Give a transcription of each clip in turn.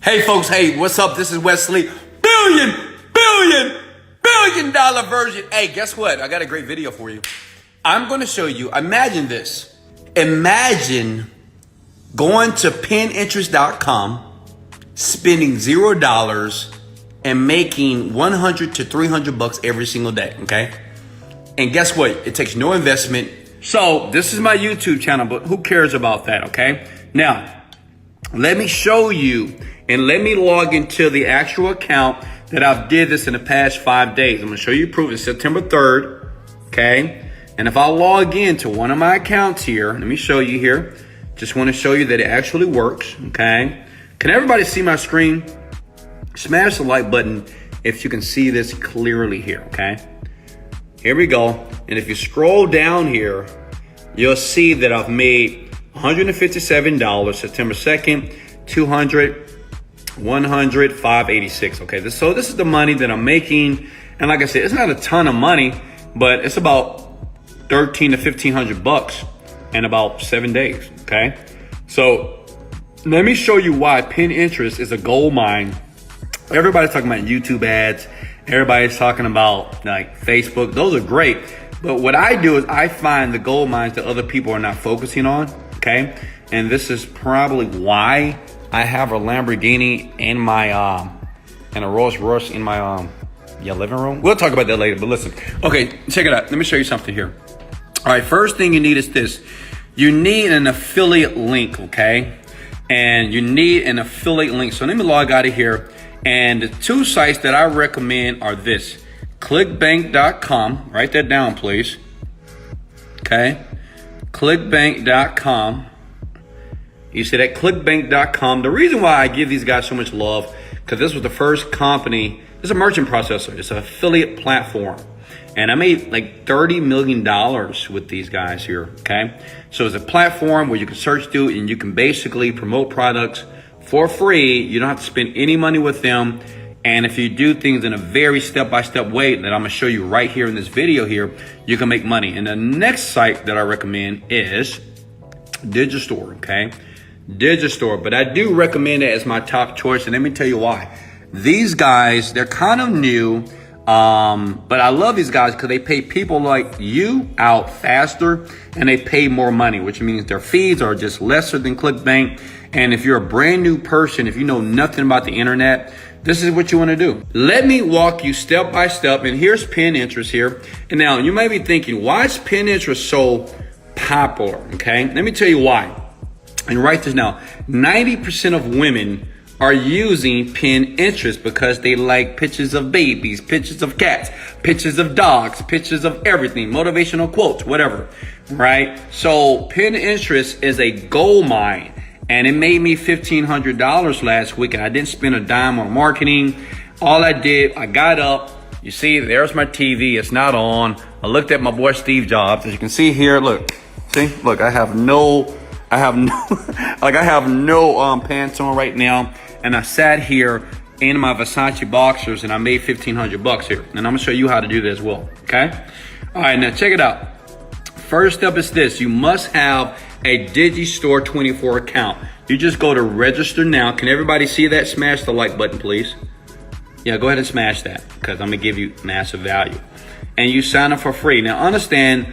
Hey folks, hey, what's up? This is Wesley. Billion dollar version. Hey, guess what? I got a great video for you. I'm going to show you. Imagine this. Imagine going to pininterest.com, spending $0 and making 100 to 300 bucks every single day. Okay. And guess what? It takes no investment. So this is my YouTube channel, but who cares about that? Okay. Now, let me show you and let me log into the actual account that I've did this in the past 5 days. I'm going to show you proof. It's September 3rd. Okay. And if I log into one of my accounts here, let me show you here. Just want to show you that it actually works. Okay. Can everybody see my screen? Smash the like button if you can see this clearly here. Okay. Here we go. And if you scroll down here, you'll see that I've made $157, September 2nd, 200, 100, 586. Okay, so this is the money that I'm making. And like I said, it's not a ton of money, but it's about 13 to 1500 bucks in about 7 days. Okay, so let me show you why Pinterest is a gold mine. Everybody's talking about YouTube ads. Everybody's talking about like Facebook. Those are great. But what I do is I find the gold mines that other people are not focusing on. Okay. And this is probably why I have a Lamborghini in my, and a Rolls Royce in my, living room. We'll talk about that later, but listen. Okay. Check it out. Let me show you something here. All right. First thing you need is this. You need an affiliate link. Okay. And you need an affiliate link. So let me log out of here. And the two sites that I recommend are this, clickbank.com. Write that down, please. Okay. Clickbank.com. You see that? Clickbank.com. The reason why I give these guys so much love, because this was the first company. It's a merchant processor. It's an affiliate platform. And I made like $30 million with these guys here. Okay. So it's a platform where you can search through and you can basically promote products for free. You don't have to spend any money with them. And if you do things in a very step-by-step way that I'm going to show you right here in this video here, you can make money. And the next site that I recommend is Digistore. Okay. Digistore. But I do recommend it as my top choice. And let me tell you why. These guys, they're kind of new. But I love these guys because they pay people like you out faster and they pay more money, which means their fees are just lesser than ClickBank. And if you're a brand new person, if you know nothing about the internet, this is what you want to do. Let me walk you step by step. And here's Pinterest here. And now you might be thinking, why is Pinterest so popular? Okay, let me tell you why. And write this now. 90% of women are using Pinterest because they like pictures of babies, pictures of cats, pictures of dogs, pictures of everything, motivational quotes, whatever, right? So Pinterest is a gold mine. And it made me $1,500 last week, and I didn't spend a dime on marketing. All I did, I got up. You see, there's my TV. It's not on. I looked at my boy Steve Jobs. As you can see here, look. See, look. I have no pants on right now, and I sat here in my Versace boxers, and I made 1,500 bucks here. And I'm gonna show you how to do this as well. Okay. All right, now check it out. First step is this. You must have a Digistore 24 account. You just go to register now. Can everybody see that? Smash the like button, please. Yeah, go ahead and smash that because I'm gonna give you massive value. And you sign up for free. Now understand,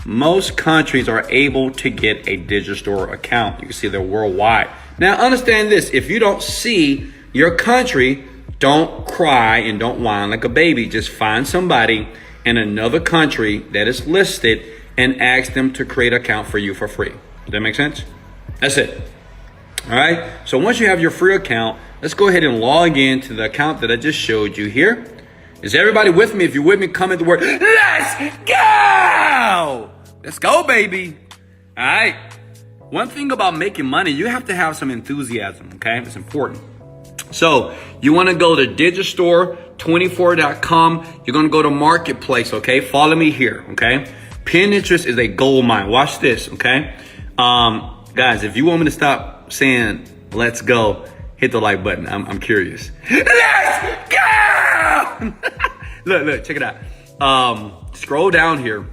most countries are able to get a Digistore account. You can see they're worldwide. Now understand this, if you don't see your country, don't cry and don't whine like a baby. Just find somebody in another country that is listed and ask them to create an account for you for free. Does that make sense? That's it. All right. So once you have your free account, let's go ahead and log in to the account that I just showed you here. Is everybody with me? If you're with me, comment the word, let's go. Let's go, baby. All right. One thing about making money, you have to have some enthusiasm. Okay. It's important. So you want to go to digistore24.com. You're going to go to marketplace. Okay. Follow me here. Okay. Pinterest is a gold mine. Watch this. Okay. Guys, if you want me to stop saying let's go, hit the like button. I'm curious. Let's go. Look, check it out. Scroll down here.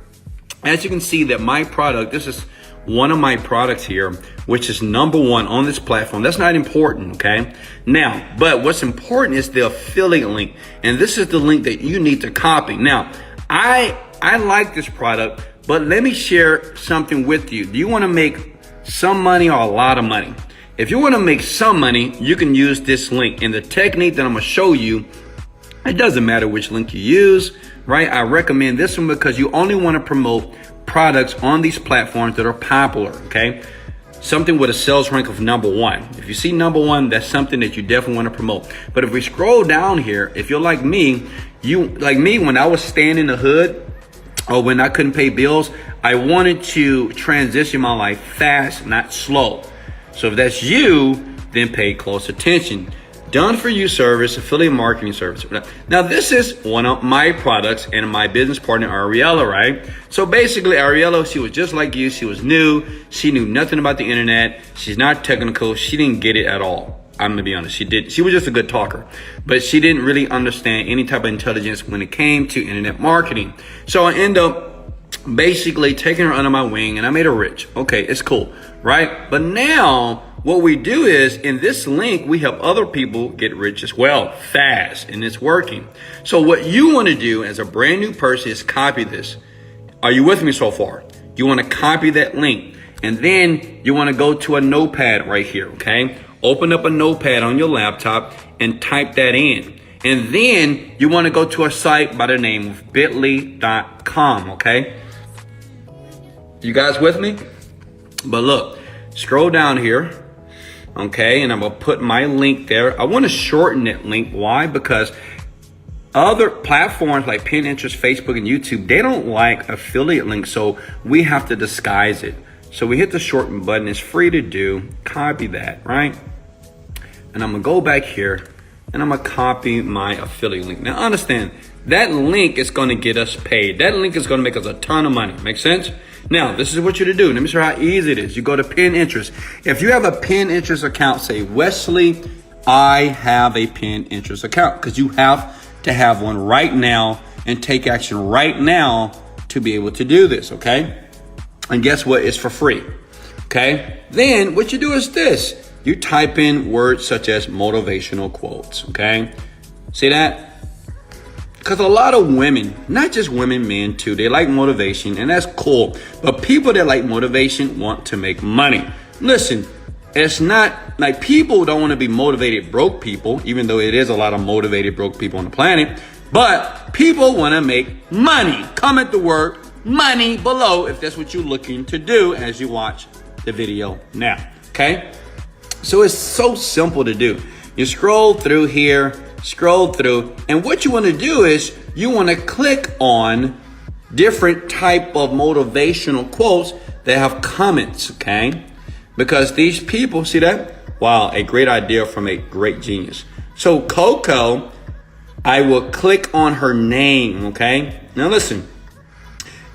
As you can see that my product, this is one of my products here, which is number one on this platform. That's not important, okay? Now, but what's important is the affiliate link. And this is the link that you need to copy. Now, I like this product, but let me share something with you. Do you want to make some money or a lot of money? If you want to make some money, you can use this link. And the technique that I'm going to show you, it doesn't matter which link you use, right? I recommend this one because you only want to promote products on these platforms that are popular, okay? Something with a sales rank of number one. If you see number one, that's something that you definitely want to promote. But if we scroll down here, if you're like me, when I was staying in the hood or when I couldn't pay bills, I wanted to transition my life fast, not slow. So if that's you, then pay close attention. Done for you service, affiliate marketing service. Now this is one of my products and my business partner, Ariella, right? So basically Ariella, she was just like you. She was new. She knew nothing about the internet. She's not technical. She didn't get it at all. I'm gonna be honest. She was just a good talker, but she didn't really understand any type of intelligence when it came to internet marketing. So I end up basically taking her under my wing and I made her rich. Okay, it's cool, right? But now what we do is in this link, we help other people get rich as well, fast, and it's working. So what you want to do as a brand new person is copy this. Are you with me so far? You want to copy that link and then you want to go to a notepad right here, okay? Open up a notepad on your laptop and type that in. And then you want to go to a site by the name of bit.ly.com, okay? You guys with me? But look, scroll down here, okay? And I'm going to put my link there. I want to shorten that link. Why? Because other platforms like Pinterest, Facebook, and YouTube, they don't like affiliate links. So we have to disguise it. So we hit the shorten button. It's free to do. Copy that, right? And I'm going to go back here and I'm going to copy my affiliate link. Now understand, that link is going to get us paid. That link is going to make us a ton of money. Make sense? Now, this is what you're to do. Let me show you how easy it is. You go to Pinterest. If you have a Pinterest account, say, Wesley, I have a Pinterest account, because you have to have one right now and take action right now to be able to do this, okay? And guess what? It's for free, okay? Then what you do is this. You type in words such as motivational quotes, okay? See that? Because a lot of women, not just women, men too, they like motivation, and that's cool. But people that like motivation want to make money. Listen, it's not like people don't want to be motivated broke people, even though it is a lot of motivated broke people on the planet. But people want to make money. Comment the word money below if that's what you're looking to do as you watch the video now, okay? So it's so simple to do. You scroll through here, scroll through, and what you want to do is you want to click on different type of motivational quotes that have comments, okay? Because these people, see that? Wow, a great idea from a great genius. So Coco, I will click on her name, okay? Now listen,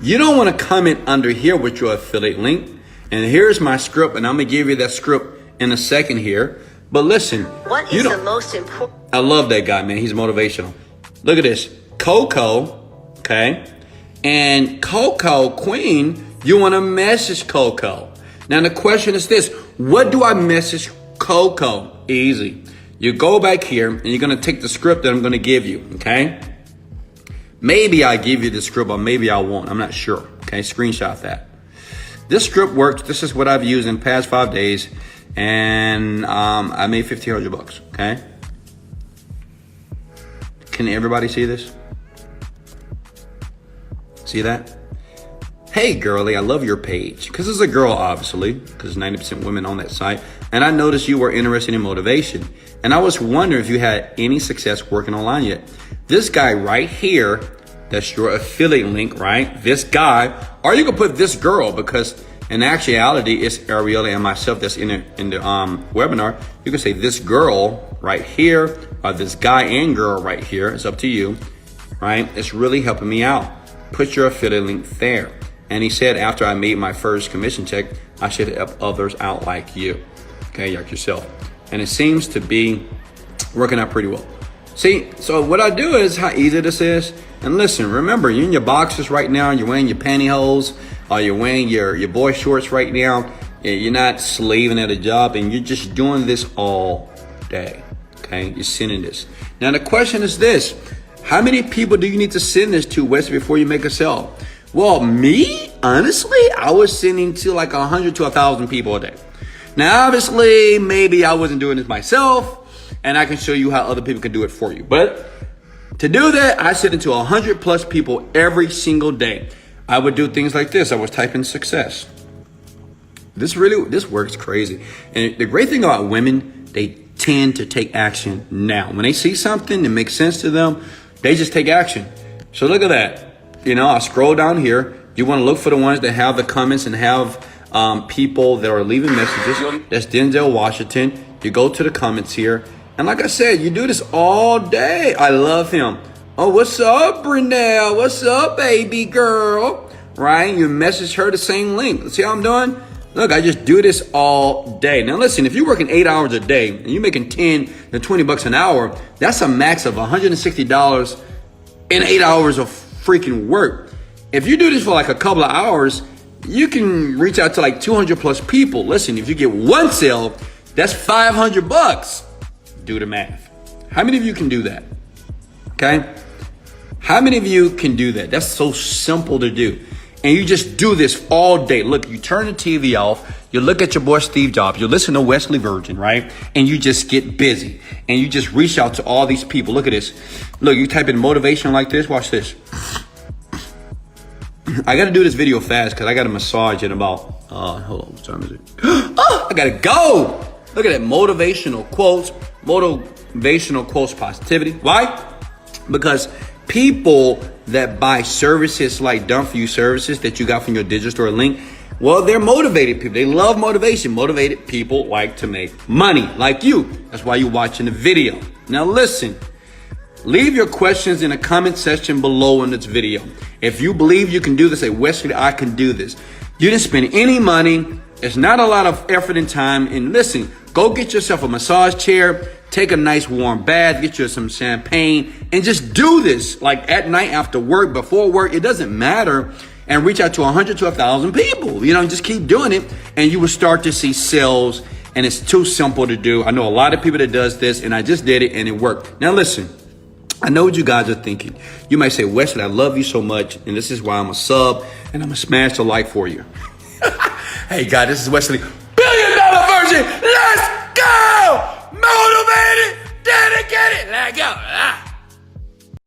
you don't want to comment under here with your affiliate link. And here's my script, and I'm going to give you that script in a second here. But listen, what is the most important? I love that guy, man. He's motivational. Look at this. Coco, okay? And Coco Queen, you want to message Coco. Now the question is this. What do I message Coco? Easy. You go back here and you're going to take the script that I'm going to give you, okay? Maybe I give you the script or maybe I won't. I'm not sure, okay? Screenshot that. This script works. This is what I've used in the past 5 days. And I made $1,500, okay? Can everybody see this? See that? Hey, girly, I love your page. Because it's a girl, obviously, because 90% women on that site. And I noticed you were interested in motivation. And I was wondering if you had any success working online yet. This guy right here, that's your affiliate link, right? This guy, or you can put this girl, because in actuality, it's Ariella and myself that's in the webinar. You can say this girl right here, or this guy and girl right here. It's up to you, right? It's really helping me out. Put your affiliate link there. And he said after I made my first commission check, I should help others out like you, okay, like yourself. And it seems to be working out pretty well. See, so what I do is how easy this is. And listen, remember, you're in your boxers right now, you're wearing your pantyhose, You're wearing your boy shorts right now. You're not slaving at a job, and you're just doing this all day. Okay, you're sending this. Now the question is this: how many people do you need to send this to, Wesley, before you make a sale? Well, me, honestly, I was sending to like 100 to 1,000 people a day. Now, obviously, maybe I wasn't doing this myself, and I can show you how other people can do it for you. But to do that, I sent it to 100 plus people every single day. I would do things like this. I was typing success. This works crazy. And the great thing about women, they tend to take action now. When they see something that makes sense to them, they just take action. So look at that. You know, I scroll down here. You want to look for the ones that have the comments and have people that are leaving messages. That's Denzel Washington. You go to the comments here. And like I said, you do this all day. I love him. Oh, what's up, Brunel? What's up, baby girl? Right? You message her the same link. See how I'm doing? Look, I just do this all day. Now listen, if you're working 8 hours a day and you're making 10 to 20 bucks an hour, that's a max of $160 in 8 hours of freaking work. If you do this for like a couple of hours, you can reach out to like 200 plus people. Listen, if you get one sale, that's 500 bucks. Do the math. How many of you can do that? Okay? How many of you can do that? That's so simple to do. And you just do this all day. Look, you turn the TV off, you look at your boy Steve Jobs, you listen to Wesley Virgin, right? And you just get busy. And you just reach out to all these people. Look at this. Look, you type in motivation like this. Watch this. I got to do this video fast because I got a massage in about, hold on, what time is it? Oh, I got to go. Look at that. Motivational quotes, positivity. Why? Because people that buy services like Done For You services that you got from your digital store link, well, they're motivated people. They love motivation. Motivated people like to make money, like you. That's why you're watching the video. Now listen, leave your questions in the comment section below in this video. If you believe you can do this, say, Wesley, I can do this. You didn't spend any money. It's not a lot of effort and time. And listen, go get yourself a massage chair. Take a nice warm bath, get you some champagne, and just do this like at night, after work, before work. It doesn't matter. And reach out to 100 to 1,000 people. You know, just keep doing it, and you will start to see sales. And it's too simple to do. I know a lot of people that does this, and I just did it, and it worked. Now listen, I know what you guys are thinking. You might say, Wesley, I love you so much, and this is why I'm a sub, and I'm gonna smash the like for you. Hey guys, this is Wesley, $1 billion version. Let's go! Motivated, dedicated, let go.